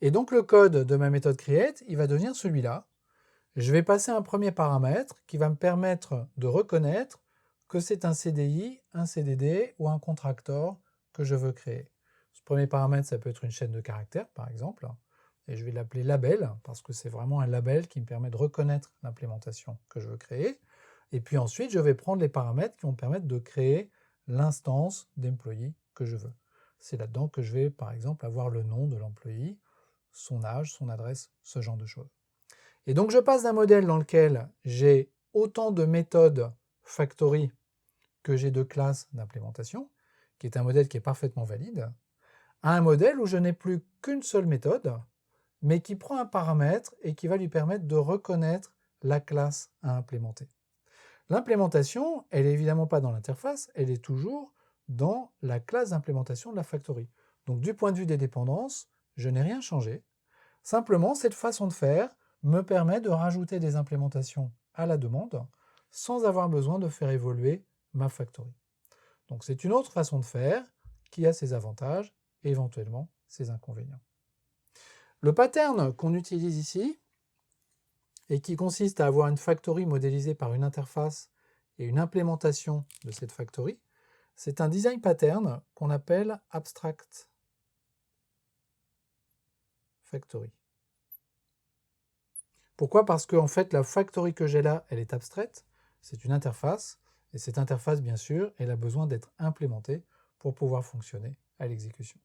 Et donc le code de ma méthode create, il va devenir celui-là. Je vais passer un premier paramètre qui va me permettre de reconnaître que c'est un CDI, un CDD ou un contractor que je veux créer. Ce premier paramètre, ça peut être une chaîne de caractères, par exemple, et je vais l'appeler label, parce que c'est vraiment un label qui me permet de reconnaître l'implémentation que je veux créer. Et puis ensuite, je vais prendre les paramètres qui vont me permettre de créer l'instance d'employee que je veux. C'est là-dedans que je vais, par exemple, avoir le nom de l'employé, son âge, son adresse, ce genre de choses. Et donc je passe d'un modèle dans lequel j'ai autant de méthodes factory que j'ai de classes d'implémentation, qui est un modèle qui est parfaitement valide, à un modèle où je n'ai plus qu'une seule méthode, mais qui prend un paramètre et qui va lui permettre de reconnaître la classe à implémenter. L'implémentation, elle n'est évidemment pas dans l'interface, elle est toujours dans la classe d'implémentation de la factory. Donc du point de vue des dépendances, je n'ai rien changé. Simplement, cette façon de faire me permet de rajouter des implémentations à la demande sans avoir besoin de faire évoluer ma factory. Donc c'est une autre façon de faire qui a ses avantages et éventuellement ses inconvénients. Le pattern qu'on utilise ici, et qui consiste à avoir une factory modélisée par une interface et une implémentation de cette factory, c'est un design pattern qu'on appelle Abstract Factory. Pourquoi? Parce que en fait, la factory que j'ai là, elle est abstraite, c'est une interface, et cette interface, bien sûr, elle a besoin d'être implémentée pour pouvoir fonctionner à l'exécution.